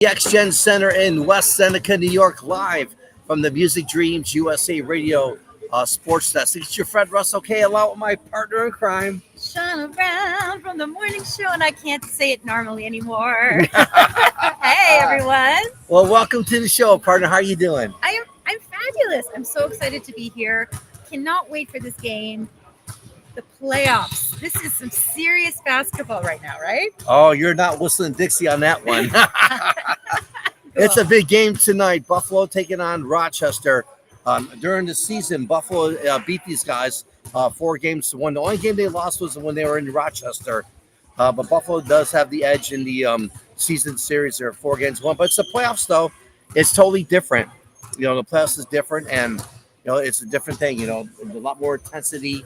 The X-Gen Center in West Seneca, New York, live from the Music Dreams USA Radio Sports Desk. It's your friend Russell K. Along with my partner in crime. Sean around from the morning show, and I can't say it normally anymore. Hey, everyone. Well, welcome to the show, partner. How are you doing? I'm fabulous. I'm so excited to be here. Cannot wait for this game. The playoffs. This is some serious basketball right now, right? Oh, you're not whistling Dixie on that one. It's a big game tonight. Buffalo taking on Rochester. During the season, Buffalo beat these guys 4-1. The only game they lost was when they were in Rochester. But Buffalo does have the edge in the season series. They're 4-1. But it's the playoffs, though. It's totally different. You know, the playoffs is different, and it's a different thing. A lot more intensity.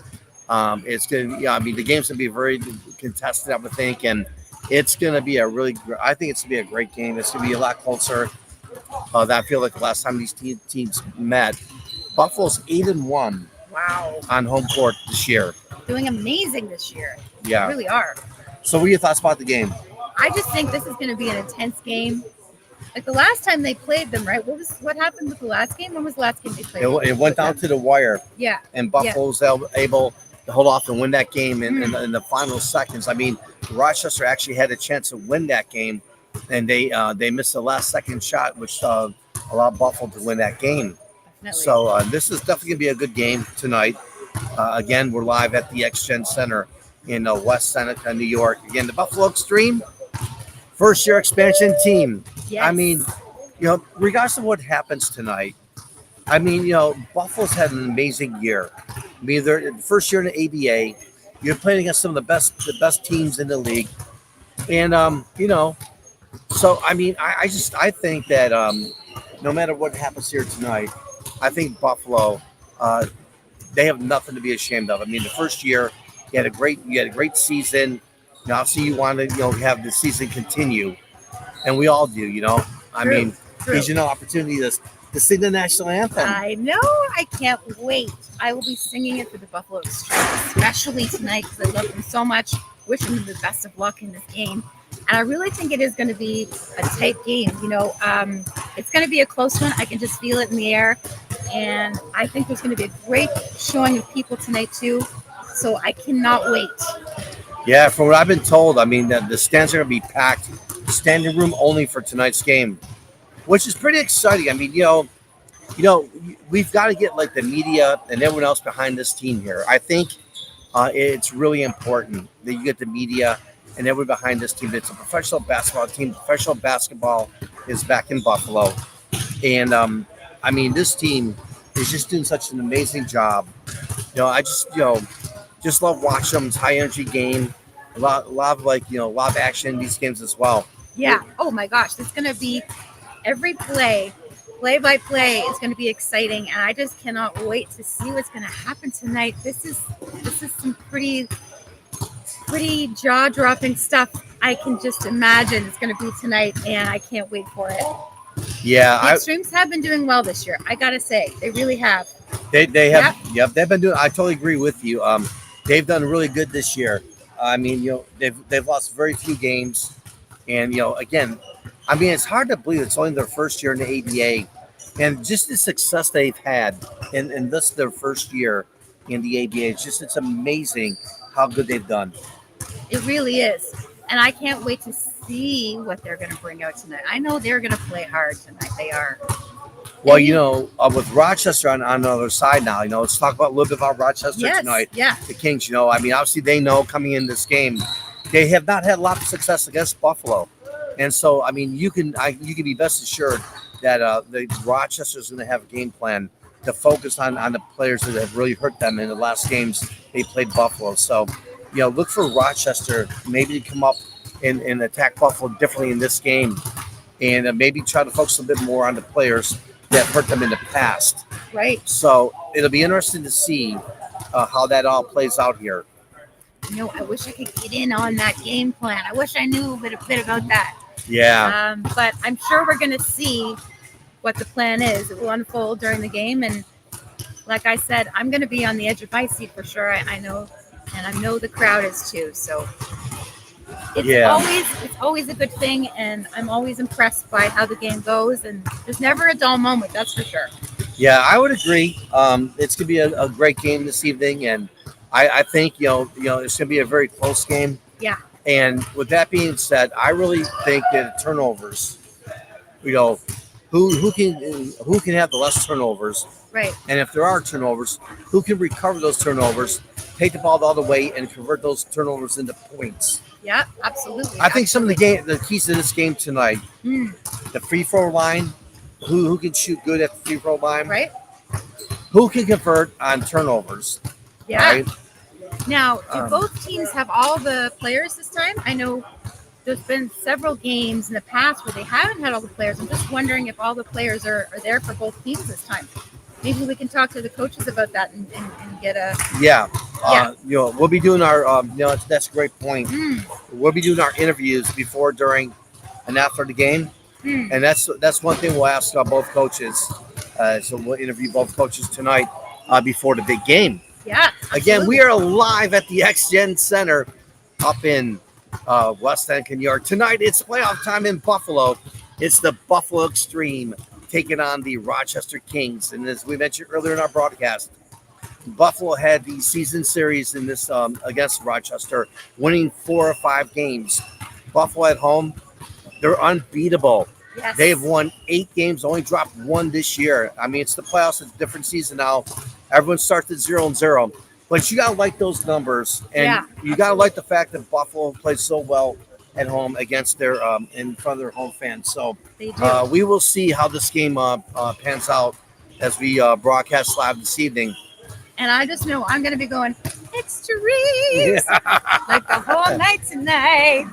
It's gonna, the game's gonna be very contested, I would think, and it's gonna be I think it's gonna be a great game. It's gonna be a lot closer. Than I feel like the last time these teams met. Buffalo's 8-1. Wow. On home court this year. Doing amazing this year. Yeah. They really are. So what are your thoughts about the game? I just think this is going to be an intense game. Like the last time they played them, right? What happened with the last game? When was the last game they played? It went down to the wire. Yeah. And Buffalo was able to hold off and win that game in the final seconds. I mean, Rochester actually had a chance to win that game, and they missed the last second shot, which allowed Buffalo to win that game. Definitely. So this is definitely going to be a good game tonight. Again, we're live at the X-Gen Center in West Seneca, New York. Again, the Buffalo Extreme, first-year expansion team. Yes. I mean, regardless of what happens tonight, I mean, Buffalo's had an amazing year. I mean, they're the first year in the ABA. You're playing against some of the best teams in the league, and so I mean, I think that no matter what happens here tonight, I think Buffalo, they have nothing to be ashamed of. I mean, the first year you had a great season. Obviously, you want to have the season continue, and we all do. I mean, gives you an opportunity to sing the national anthem. I know. I can't wait. I will be singing it for the Buffalo Extreme, especially tonight because I love them so much. Wishing them the best of luck in this game. And I really think it is going to be a tight game. It's going to be a close one. I can just feel it in the air. And I think there's going to be a great showing of people tonight, too. So I cannot wait. Yeah, from what I've been told, I mean, the stands are going to be packed. Standing room only for tonight's game, which is pretty exciting. I mean, we've got to get like the media and everyone else behind this team here. I think it's really important that you get the media and everyone behind this team. It's a professional basketball team. Professional basketball is back in Buffalo. And, I mean, this team is just doing such an amazing job. I just love watching them. It's high energy game. A lot of action in these games as well. Yeah. Oh my gosh. It's going to be every play by play is going to be exciting. And I just cannot wait to see what's going to happen tonight. This is some pretty jaw-dropping stuff. I can just imagine it's going to be tonight, and I can't wait for it. Yeah, the Extremes have been doing well this year. I gotta say, they really have. They have. Yep, they've been doing. I totally agree with you. They've done really good this year. I mean, they've lost very few games, and again, I mean, it's hard to believe it's only their first year in the ABA, and just the success they've had in this their first year in the ABA. It's amazing how good they've done. It really is. And I can't wait to see what they're going to bring out tonight. I know they're going to play hard tonight. They are. Well, with Rochester on the other side now, let's talk about a little bit about Rochester tonight. Yeah. The Kings, I mean, obviously they know coming in this game, they have not had a lot of success against Buffalo. And so, I mean, you can be best assured that the Rochester's going to have a game plan to focus on the players that have really hurt them in the last games they played Buffalo. So, look for Rochester maybe to come up and attack Buffalo differently in this game, and maybe try to focus a bit more on the players that hurt them in the past. Right. So it'll be interesting to see how that all plays out here. I wish I could get in on that game plan. I wish I knew a bit about that. Yeah. But I'm sure we're going to see what the plan is. It will unfold during the game, and like I said, I'm going to be on the edge of my seat for sure. I know. And I know the crowd is too. So It's always a good thing, and I'm always impressed by how the game goes. And there's never a dull moment, that's for sure. Yeah, I would agree. It's gonna be a great game this evening, and I think it's gonna be a very close game. Yeah. And with that being said, I really think that turnovers, you know, who can have the less turnovers, Right. and if there are turnovers, who can recover those turnovers, take the ball the other way, and convert those turnovers into points. Yeah, absolutely. I think some of the keys to this game tonight, the free throw line, who can shoot good at the free throw line, Right. who can convert on turnovers. Yeah. Right? Now, do both teams have all the players this time? I know there's been several games in the past where they haven't had all the players. I'm just wondering if all the players are there for both teams this time. Maybe we can talk to the coaches about that and get a we'll be doing our that's a great point. We'll be doing our interviews before, during, and after the game, and that's one thing we'll ask both coaches. So we'll interview both coaches tonight before the big game. Yeah. Again, we are live at the XGen Center up in West End, New York. Tonight, it's playoff time in Buffalo. It's the Buffalo Extreme taking on the Rochester Kings. And as we mentioned earlier in our broadcast, Buffalo had the season series in this against Rochester, winning 4 or 5 games. Buffalo at home, they're unbeatable. Yes. They've won 8 games, only dropped 1 this year. I mean, it's the playoffs, it's a different season now. Everyone starts at 0-0. But you got to like those numbers. And you got to like the fact that Buffalo plays so well at home against their in front of their home fans. So we will see how this game pans out as we broadcast live this evening. And I just know I'm going to be going extremes like the whole night tonight.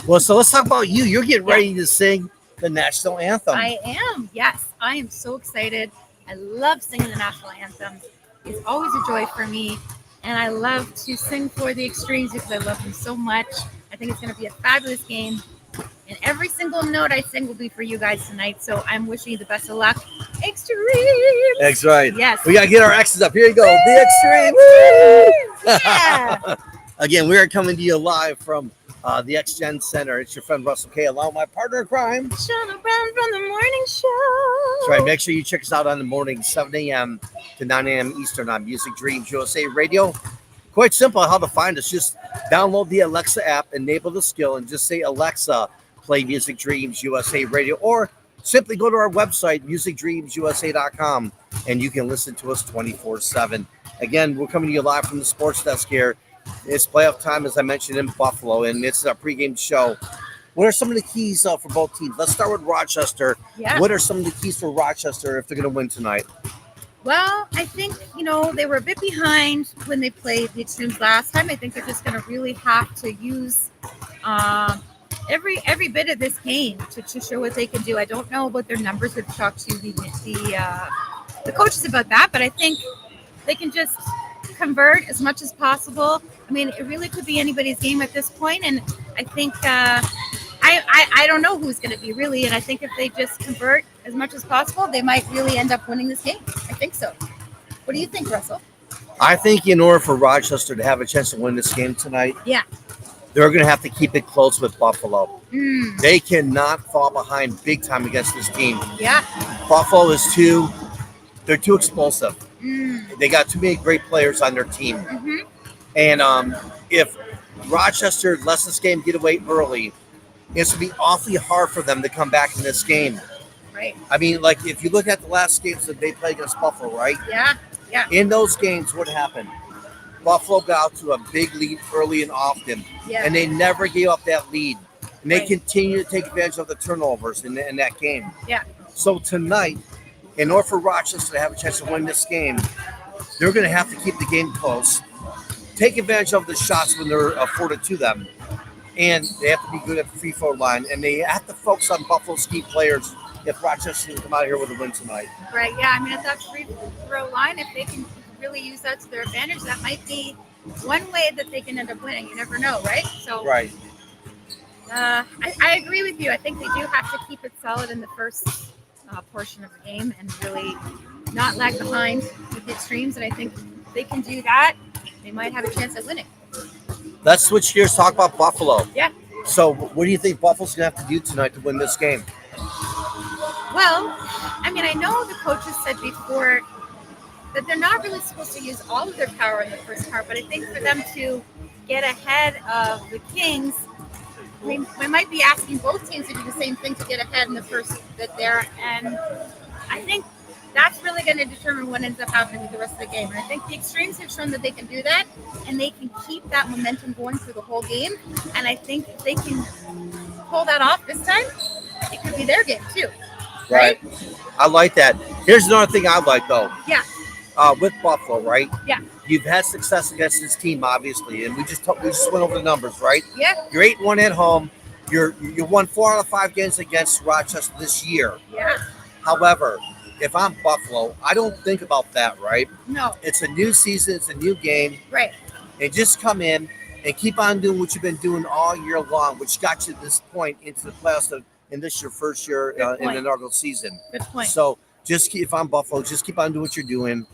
Well, so let's talk about you. You're getting ready to sing the national anthem. I am. Yes, I am so excited. I love singing the national anthem. It's always a joy for me. And I love to sing for the Extremes because I love them so much. I think it's going to be a fabulous game. And every single note I sing will be for you guys tonight. So I'm wishing you the best of luck. Extremes. That's right. Yes. We got to get our X's up. Here you go. The Extremes. Yeah. Again, we are coming to you live from the XGen Center. It's your friend Russell K. along with my partner in crime, Shauna Brown from the morning show. That's right. Make sure you check us out on the morning, 7 a.m. to 9 a.m. Eastern on Music Dreams USA Radio. Quite simple how to find us. Just download the Alexa app, enable the skill, and just say, Alexa, play Music Dreams USA Radio. Or simply go to our website, musicdreamsusa.com, and you can listen to us 24/7. Again, we're coming to you live from the sports desk here. It's playoff time, as I mentioned, in Buffalo, and it's our pregame show. What are some of the keys for both teams? Let's start with Rochester. Yeah. What are some of the keys for Rochester if they're going to win tonight? Well, I think, they were a bit behind when they played the Extremes last time. I think they're just going to really have to use every bit of this game to show what they can do. I don't know about their numbers. We've talked to the coaches about that, but I think they can just convert as much as possible. I mean, it really could be anybody's game at this point, and I think I don't know who's going to be really, and I think if they just convert as much as possible, they might really end up winning this game. I think so. What do you think, Russell? I think in order for Rochester to have a chance to win this game tonight, they're going to have to keep it close with Buffalo. They cannot fall behind big time against this team. Yeah. Buffalo is they're too explosive. They got too many great players on their team. And if Rochester lets this game get away early, it's going to be awfully hard for them to come back in this game. Right. I mean, like, if you look at the last games that they played against Buffalo, right? Yeah. In those games, what happened? Buffalo got out to a big lead early and often, and they never gave up that lead. And they continue to take advantage of the turnovers in that game. Yeah. So tonight, in order for Rochester to have a chance to win this game, they're going to have to keep the game close, take advantage of the shots when they're afforded to them, and they have to be good at the free throw line, and they have to focus on Buffalo's key players if Rochester can come out here with a win tonight. Right, yeah. I mean, at that free throw line, if they can really use that to their advantage, that might be one way that they can end up winning. You never know, right? So, right. I agree with you. I think they do have to keep it solid in the first portion of the game and really not lag behind with the Extremes. And I think if they can do that, they might have a chance at winning. Let's switch gears. Talk about Buffalo. Yeah. So, what do you think Buffalo's gonna have to do tonight to win this game? Well, I mean, I know the coaches said before that they're not really supposed to use all of their power in the first part, but I think for them to get ahead of the Kings, we might be asking both teams to do the same thing to get ahead in the first bit there. And I think that's really going to determine what ends up happening with the rest of the game. And I think the Extremes have shown that they can do that, and they can keep that momentum going through the whole game. And I think if they can pull that off this time, it could be their game too. Right. I like that. Here's another thing I like though. Yeah. With Buffalo, right? Yeah. You've had success against this team, obviously, and we just went over the numbers, right? Yeah. You're 8-1 at home. You won 4 out of 5 games against Rochester this year. Yeah. However, if I'm Buffalo, I don't think about that, right? No. It's a new season. It's a new game. Right. And just come in and keep on doing what you've been doing all year long, which got you to this point into the playoffs in this your first year in the inaugural season. Good point. So if I'm Buffalo, just keep on doing what you're doing.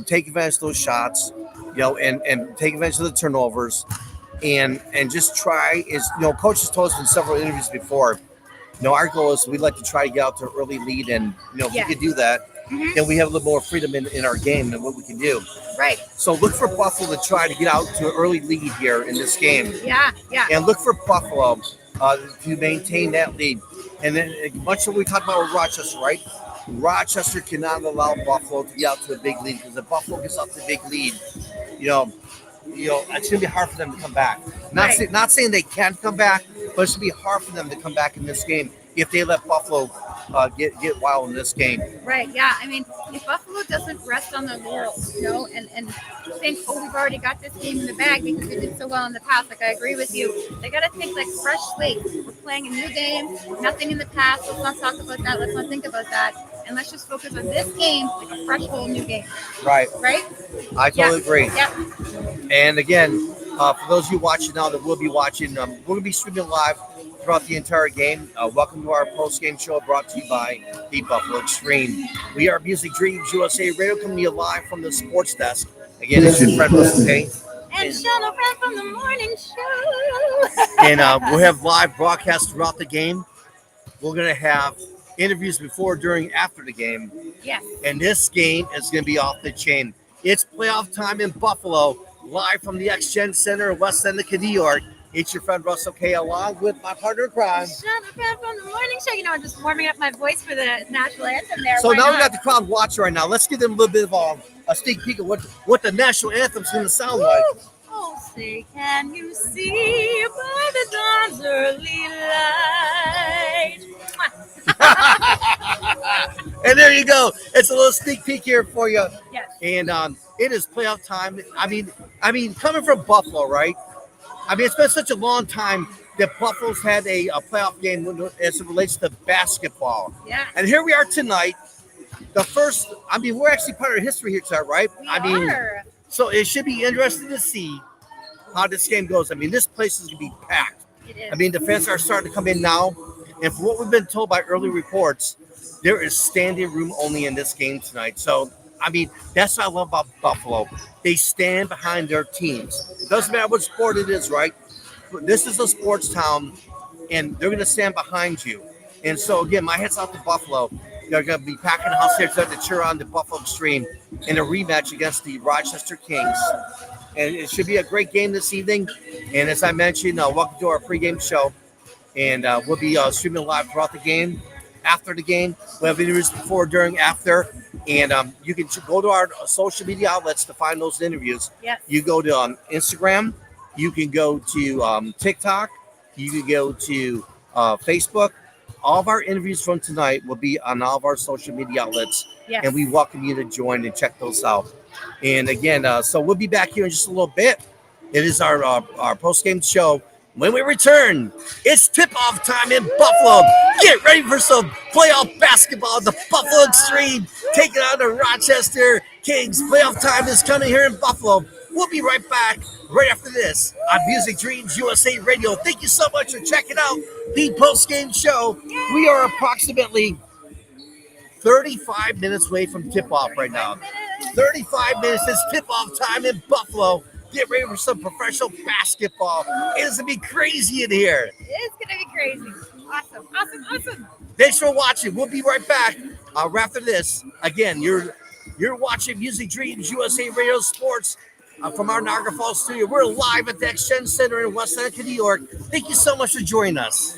Take advantage of those shots, and take advantage of the turnovers, and just try. Coach has told us in several interviews before. Our goal is we'd like to try to get out to an early lead, and if we could do that, then we have a little more freedom in our game than what we can do. Right. So look for Buffalo to try to get out to an early lead here in this game. Yeah. Yeah. And look for Buffalo to maintain that lead. And then much of what we talked about with Rochester, right? Rochester cannot allow Buffalo to get out to a big lead, because if Buffalo gets out to a big lead, it's going to be hard for them to come back. Not saying they can't come back, but it's going to be hard for them to come back in this game if they let Buffalo get wild in this game. Right. Yeah. I mean, if Buffalo doesn't rest on their laurels, and think, we've already got this game in the bag because they did so well in the past. Like, I agree with you. They got to think like fresh slate. We're playing a new game, nothing in the past. Let's not talk about that. Let's not think about that. And let's just focus on this game like a fresh, whole new game. Right. Right? I totally agree. Yeah. And again, for those of you watching now that will be watching, we're going to be streaming live throughout the entire game. Welcome to our post-game show brought to you by the Buffalo Extreme. We are Music Dreams USA Radio, coming to you live from the sports desk. Again, it's your friend Russell Kane. And Sean O'Brien from the morning show. And we'll have live broadcasts throughout the game. We're going to have interviews before, during, after the game. Yes. And this game is going to be off the chain. It's playoff time in Buffalo, live from the X-Gen Center, west end of New York. It's your friend Russell K, along with my partner in crime. Sean O'Brien from the morning show. I'm just warming up my voice for the national anthem there. So now we got the crowd watching right now. Let's give them a little bit of a sneak peek of what the national anthem's going to sound like. Oh, say, can you see by the dawn's early light? And there you go. It's a little sneak peek here for you. Yes. And it is playoff time. I mean, coming from Buffalo, right? I mean, it's been such a long time that Buffalo's had a playoff game as it relates to basketball. Yeah. And here we are tonight. We're actually part of history here tonight, right? We are. So it should be interesting to see how this game goes. I mean, this place is going to be packed. It is. I mean, the fans are starting to come in now. And from what we've been told by early reports, there is standing room only in this game tonight. So, I mean, that's what I love about Buffalo. They stand behind their teams. It doesn't matter what sport it is, right? This is a sports town, and they're going to stand behind you. And so, again, my head's out to Buffalo. They're going to be packing the house here to cheer on the Buffalo Extreme in a rematch against the Rochester Kings. And it should be a great game this evening. And as I mentioned, welcome to our pregame show. And we'll be streaming live throughout the game. After the game, we'll have interviews before, during, after. And you can go to our social media outlets to find those interviews. Yes. You go to Instagram. You can go to TikTok. You can go to Facebook. All of our interviews from tonight will be on all of our social media outlets. Yes. And we welcome you to join and check those out. And again, so we'll be back here in just a little bit. It is our post-game show. When we return, it's tip-off time in Buffalo. Get ready for some playoff basketball. The Buffalo Extreme taking on the Rochester Kings. Playoff time is coming here in Buffalo. We'll be right back right after this on Music Dreams USA Radio. Thank you so much for checking out the post-game show. We are approximately 35 minutes away from tip-off right now. 35 minutes is tip-off time in Buffalo Get ready for some professional basketball. It's going to be crazy in here. It's gonna be crazy. Awesome, awesome, awesome. Thanks for watching. We'll be right back after this. Again, you're watching Music Dreams USA Radio Sports from our Niagara Falls studio. We're live at the Exchange Center in West Seneca, New York. Thank you so much for joining us.